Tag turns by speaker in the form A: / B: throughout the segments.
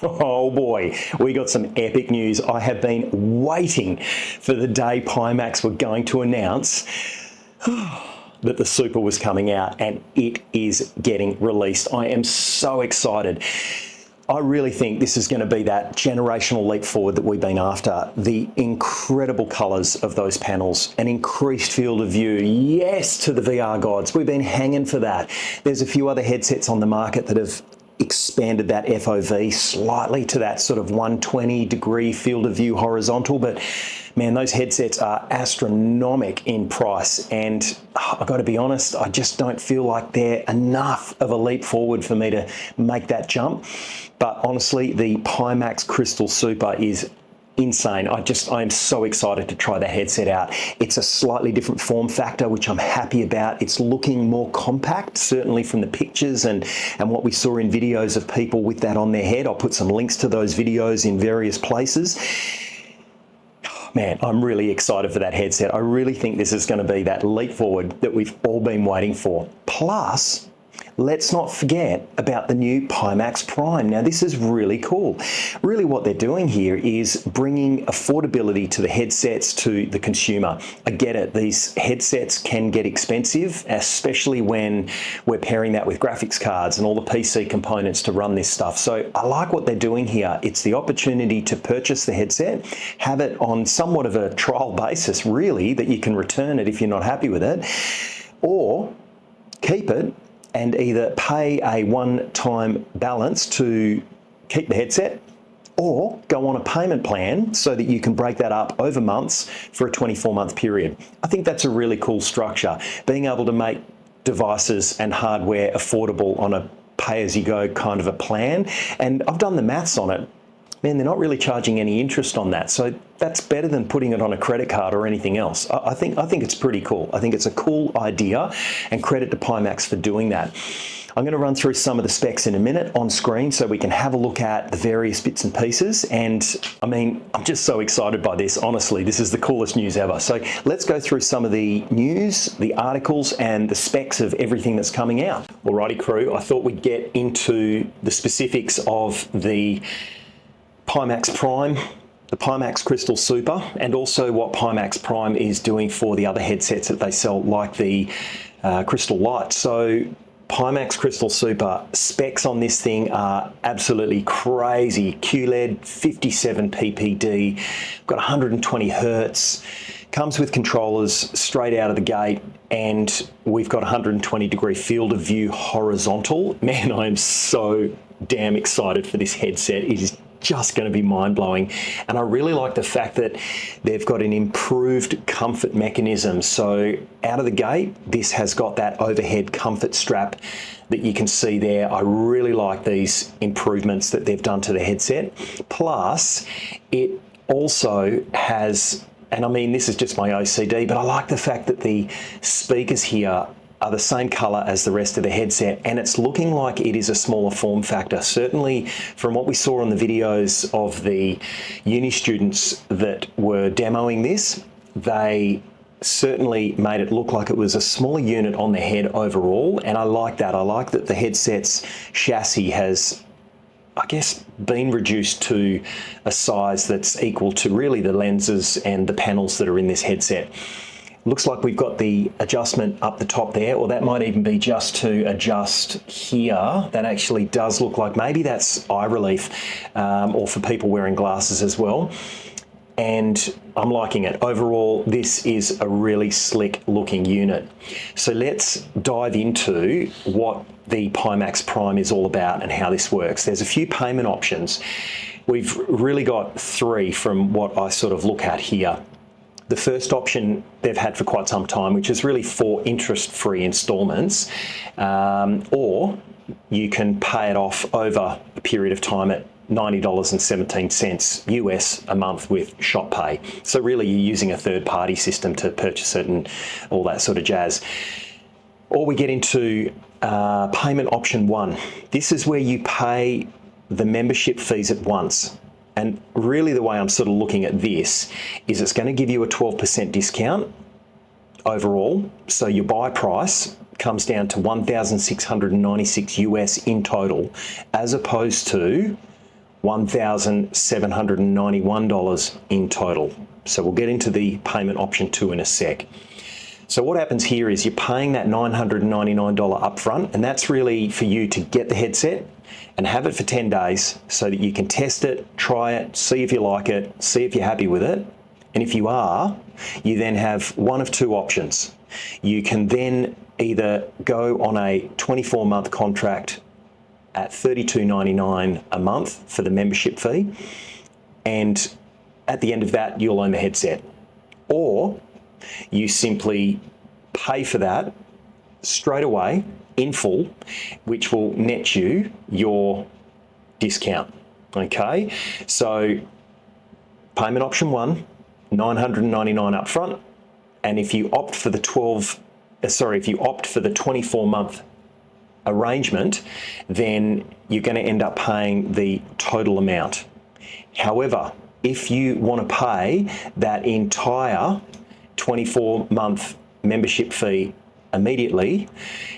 A: Oh boy, we got some epic news. I have been waiting for the day Pimax were going to announce that the Super was coming out, and it is getting released. I am so excited. I really think this is going to be that generational leap forward that we've been after. The incredible colours of those panels, an increased field of view, yes to the VR gods. We've been hanging for that. There's a few other headsets on the market that have expanded that FOV slightly to that sort of 120-degree field of view horizontal, but man, those headsets are astronomical in price, and I've got to be honest, I just don't feel like they're enough of a leap forward for me to make that jump. But honestly, the Pimax Crystal Super is insane. I am so excited to try the headset out. It's a slightly different form factor, which I'm happy about. It's looking more compact, certainly from the pictures and what we saw in videos of people with that on their head. I'll put some links to those videos in various places. Man, I'm really excited for that headset. I really think this is going to be that leap forward that we've all been waiting for. Plus, let's not forget about the new Pimax Prime. Now, this is really cool. Really what they're doing here is bringing affordability to the headsets to the consumer. I get it. These headsets can get expensive, especially when we're pairing that with graphics cards and all the PC components to run this stuff. So I like what they're doing here. It's the opportunity to purchase the headset, have it on somewhat of a trial basis, really, that you can return it if you're not happy with it, or keep it and either pay a one-time balance to keep the headset, or go on a payment plan so that you can break that up over months for a 24-month period. I think that's a really cool structure, being able to make devices and hardware affordable on a pay-as-you-go kind of a plan. And I've done the maths on it. Man, they're not really charging any interest on that. So that's better than putting it on a credit card or anything else. I think it's pretty cool. I think it's a cool idea, and credit to Pimax for doing that. I'm going to run through some of the specs in a minute on screen so we can have a look at the various bits and pieces. And I mean, I'm just so excited by this. Honestly, this is the coolest news ever. So let's go through some of the news, the articles, and the specs of everything that's coming out. Alrighty, crew, I thought we'd get into the specifics of the Pimax Prime, the Pimax Crystal Super, and also what Pimax Prime is doing for the other headsets that they sell, like the Crystal Light. So Pimax Crystal Super specs on this thing are absolutely crazy. QLED, 57 ppd, got 120 hertz, comes with controllers straight out of the gate, and we've got 120-degree field of view horizontal. Man, I am so damn excited for this headset. It is just going to be mind-blowing, and I really like the fact that they've got an improved comfort mechanism. So out of the gate, this has got that overhead comfort strap that you can see there. I really like these improvements that they've done to the headset. Plus, it also has, and I mean, this is just my OCD, but I like the fact that the speakers here are the same color as the rest of the headset, and it's looking like it is a smaller form factor. Certainly from what we saw on the videos of the uni students that were demoing this, they certainly made it look like it was a smaller unit on the head overall, and I like that. I like that the headset's chassis has, I guess, been reduced to a size that's equal to really the lenses and the panels that are in this headset. Looks like we've got the adjustment up the top there, or that might even be just to adjust here. That actually does look like maybe that's eye relief, or for people wearing glasses as well. And I'm liking it. Overall, this is a really slick looking unit. So let's dive into what the Pimax Prime is all about and how this works. There's a few payment options. We've really got three from what I sort of look at here. The first option they've had for quite some time, which is really 4 interest-free installments, or you can pay it off over a period of time at $90.17 US a month with Shop Pay. So really you're using a third-party system to purchase it and all that sort of jazz. Or we get into payment option 1. This is where you pay the membership fees at once. And really the way I'm sort of looking at this is it's going to give you a 12% discount overall. So your buy price comes down to $1,696 US in total, as opposed to $1,791 in total. So we'll get into the payment option 2 in a sec. So what happens here is you're paying that $999 upfront, and that's really for you to get the headset and have it for 10 days so that you can test it, try it, see if you like it, see if you're happy with it. And if you are, you then have one of two options. You can then either go on a 24-month contract at $32.99 a month for the membership fee, and at the end of that, you'll own the headset. Or you simply pay for that straight away in full, which will net you your discount. Okay, so payment option 1, $999 up front, and if you opt for the 24-month arrangement, then you're going to end up paying the total amount. However, if you want to pay that entire 24-month membership fee immediately,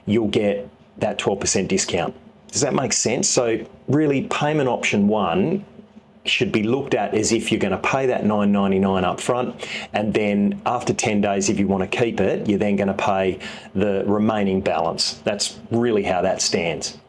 A: you'll get that 12% discount. Does that make sense? So really, payment option 1 should be looked at as if you're going to pay that $999 up front, and then after 10 days, if you want to keep it, you're then going to pay the remaining balance. That's really how that stands.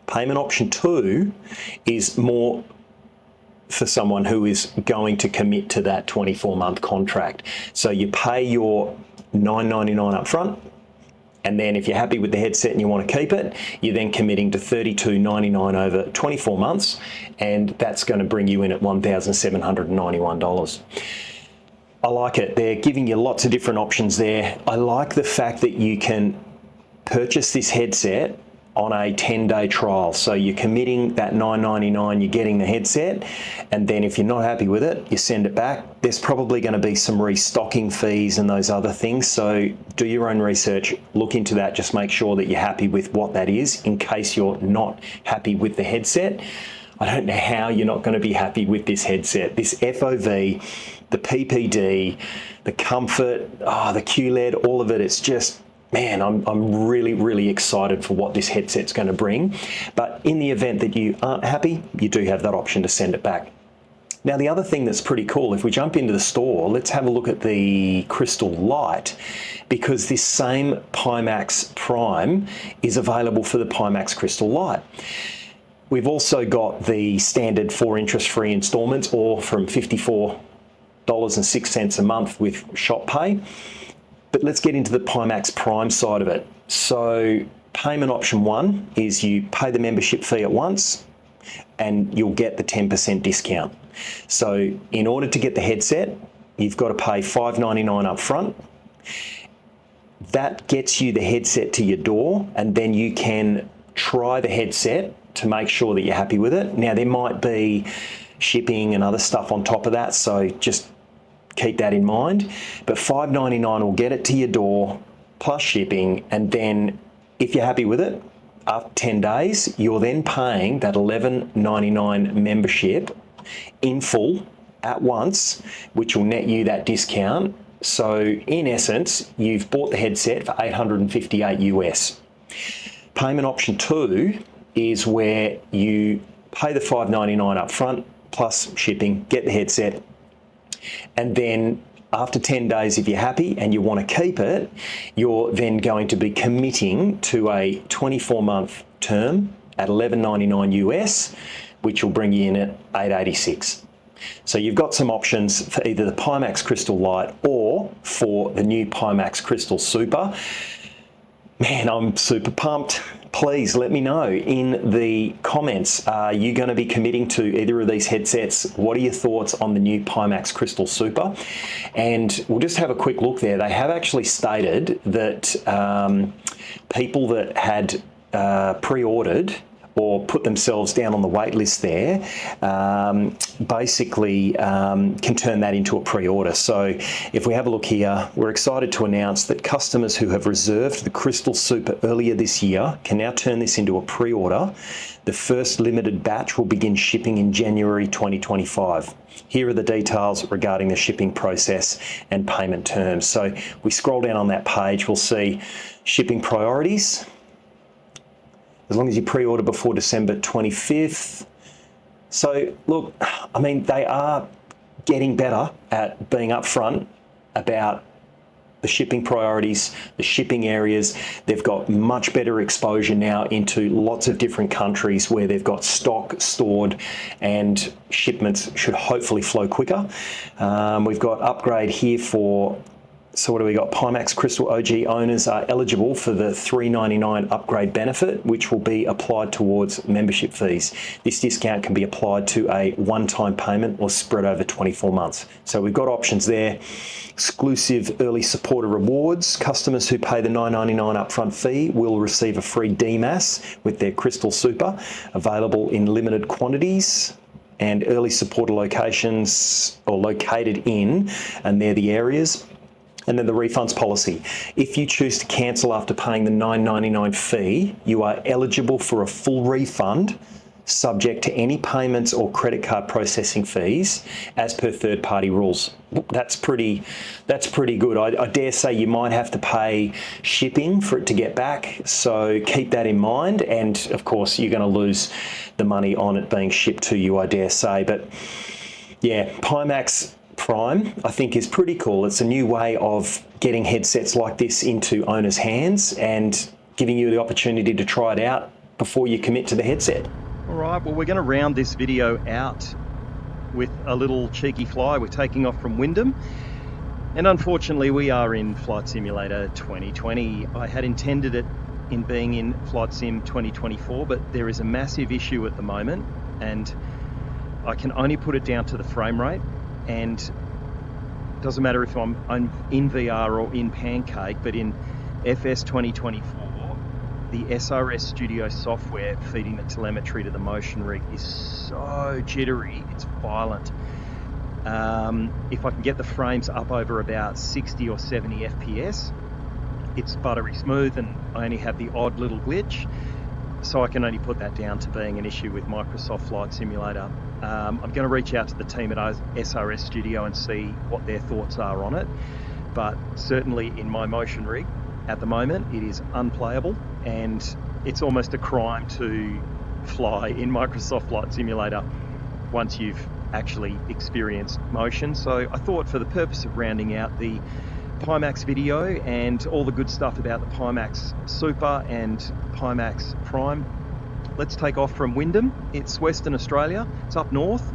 A: Payment option 2 is more for someone who is going to commit to that 24-month contract. So you pay your $999 up front, and then if you're happy with the headset and you want to keep it, you're then committing to $32.99 over 24 months, and that's going to bring you in at $1,791. I like it. They're giving you lots of different options there. I like the fact that you can purchase this headset on a 10-day trial. So you're committing that $999, you're getting the headset, and then if you're not happy with it, you send it back. There's probably going to be some restocking fees and those other things, so do your own research, look into that, just make sure that you're happy with what that is in case you're not happy with the headset. I don't know how you're not going to be happy with this headset. This FOV, the PPD, the comfort, the QLED, all of it, it's just, man, I'm really, really excited for what this headset's going to bring. But in the event that you aren't happy, you do have that option to send it back. Now, the other thing that's pretty cool, if we jump into the store, let's have a look at the Crystal Lite, because this same Pimax Prime is available for the Pimax Crystal Lite. We've also got the standard 4 interest-free installments, or from $54.06 a month with Shop Pay. But let's get into the Pimax Prime side of it. So payment option 1 is you pay the membership fee at once and you'll get the 10% discount. So in order to get the headset, you've got to pay $599 up front. That gets you the headset to your door, and then you can try the headset to make sure that you're happy with it. Now, there might be shipping and other stuff on top of that, so just keep that in mind. But $599 will get it to your door plus shipping, and then if you're happy with it, after 10 days, you're then paying that $11.99 membership in full at once, which will net you that discount. So in essence, you've bought the headset for $858 US. Payment option 2 is where you pay the $599 up front plus shipping, get the headset, and then after 10 days, if you're happy and you want to keep it, you're then going to be committing to a 24-month term at $11.99 US, which will bring you in at $886. So you've got some options for either the Pimax Crystal Lite or for the new Pimax Crystal Super. Man, I'm super pumped. Please let me know in the comments, are you going to be committing to either of these headsets? What are your thoughts on the new Pimax Crystal Super? And we'll just have a quick look there. They have actually stated that people that had pre-ordered or put themselves down on the wait list there, basically can turn that into a pre-order. So if we have a look here, we're excited to announce that customers who have reserved the Crystal Super earlier this year can now turn this into a pre-order. The first limited batch will begin shipping in January 2025. Here are the details regarding the shipping process and payment terms. So if we scroll down on that page, we'll see shipping priorities. As long as you pre-order before December 25th, So look, I mean, they are getting better at being upfront about the shipping priorities, the shipping areas. They've got much better exposure now into lots of different countries where they've got stock stored and shipments should hopefully flow quicker. We've got upgrade here for, so what do we got? Pimax Crystal OG owners are eligible for the $3.99 upgrade benefit, which will be applied towards membership fees. This discount can be applied to a one-time payment or spread over 24 months. So we've got options there. Exclusive early supporter rewards. Customers who pay the $9.99 upfront fee will receive a free DMAS with their Crystal Super, available in limited quantities. And early supporter locations are located in, and they're the areas. And then the refunds policy. If you choose to cancel after paying the $9.99 fee, you are eligible for a full refund, subject to any payments or credit card processing fees as per third-party rules. That's pretty good. I dare say you might have to pay shipping for it to get back, so keep that in mind. And of course, you're going to lose the money on it being shipped to you, I dare say. But yeah, Pimax Prime, I think, is pretty cool. It's a new way of getting headsets like this into owners' hands and giving you the opportunity to try it out before you commit to the headset.
B: All right, well, we're going to round this video out with a little cheeky fly. We're taking off from Wyndham, and unfortunately we are in Flight Simulator 2020. I had intended it in being in Flight Sim 2024, but there is a massive issue at the moment, and I can only put it down to the frame rate. And it doesn't matter if I'm in VR or in Pancake, but in FS 2024, the SRS Studio software feeding the telemetry to the motion rig is so jittery, it's violent. If I can get the frames up over about 60 or 70 FPS, it's buttery smooth, and I only have the odd little glitch. So I can only put that down to being an issue with Microsoft Flight Simulator. I'm going to reach out to the team at SRS Studio and see what their thoughts are on it. But certainly in my motion rig at the moment, it is unplayable, and it's almost a crime to fly in Microsoft Flight Simulator once you've actually experienced motion. So I thought, for the purpose of rounding out the Pimax video and all the good stuff about the Pimax Super and Pimax Prime, let's take off from Wyndham. It's Western Australia, it's up north,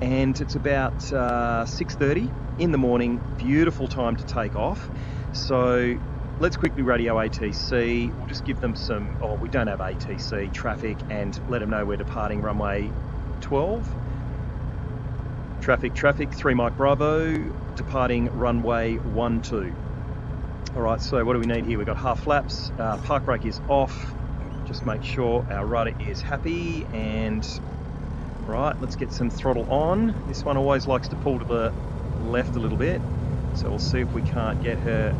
B: and it's about 6:30 in the morning. Beautiful time to take off. So let's quickly radio ATC. We'll just give them some, we don't have ATC traffic, and let them know we're departing runway 12. Traffic, 3 Mike Bravo, departing runway 12. All right, so what do we need here? We've got half flaps, park brake is off. Just make sure our rudder is happy, and right, let's get some throttle on. This one always likes to pull to the left a little bit, so we'll see if we can't get her.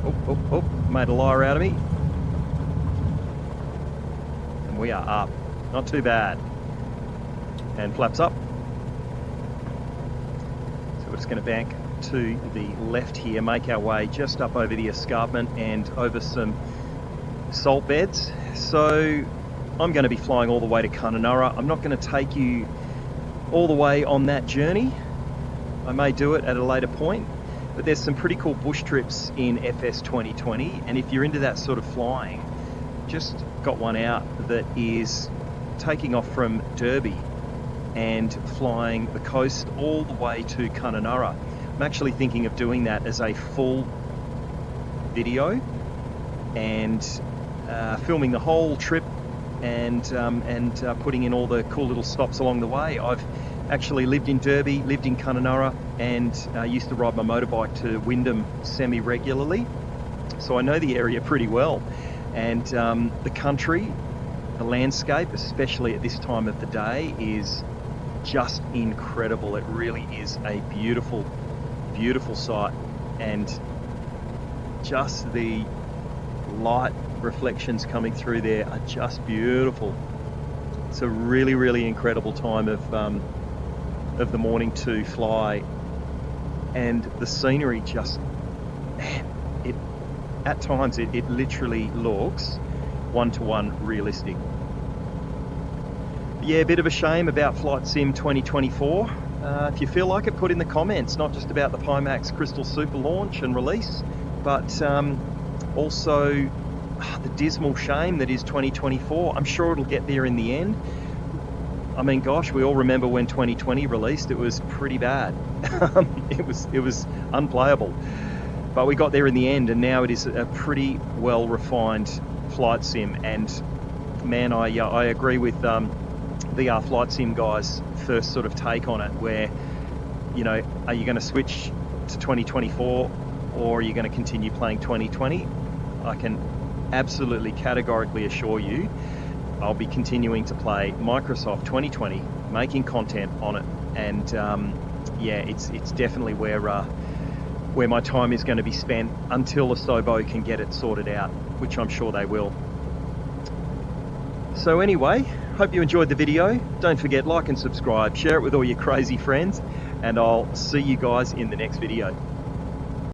B: Oh, made a liar out of me. And we are up, not too bad. And flaps up. We're just going to bank to the left here, make our way just up over the escarpment and over some salt beds. So I'm going to be flying all the way to Kununurra. I'm not going to take you all the way on that journey. I may do it at a later point, but there's some pretty cool bush trips in FS 2020, and if you're into that sort of flying, just got one out that is taking off from Derby and flying the coast all the way to Kununurra. I'm actually thinking of doing that as a full video and filming the whole trip and putting in all the cool little stops along the way. I've actually lived in Derby, lived in Kununurra, and used to ride my motorbike to Wyndham semi-regularly, so I know the area pretty well. And the country, the landscape, especially at this time of the day, is just incredible. It really is a beautiful, beautiful sight, and just the light reflections coming through there are just beautiful. It's a really, really incredible time of the morning to fly, and the scenery just, man, it at times it literally looks one-to-one realistic. Yeah, a bit of a shame about Flight Sim 2024. If you feel like it, put in the comments, not just about the Pimax Crystal Super launch and release, but also the dismal shame that is 2024. I'm sure it'll get there in the end. I mean, gosh, we all remember when 2020 released, it was pretty bad. It was unplayable. But we got there in the end, and now it is a pretty well-refined flight sim. And man, I agree with VR Flight Sim guys' first sort of take on it, where, you know, are you going to switch to 2024 or are you going to continue playing 2020? I can absolutely categorically assure you I'll be continuing to play Microsoft 2020, making content on it, and yeah, it's definitely where my time is going to be spent until Asobo can get it sorted out, which I'm sure they will. So anyway, hope you enjoyed the video. Don't forget, like and subscribe, share it with all your crazy friends, and I'll see you guys in the next video.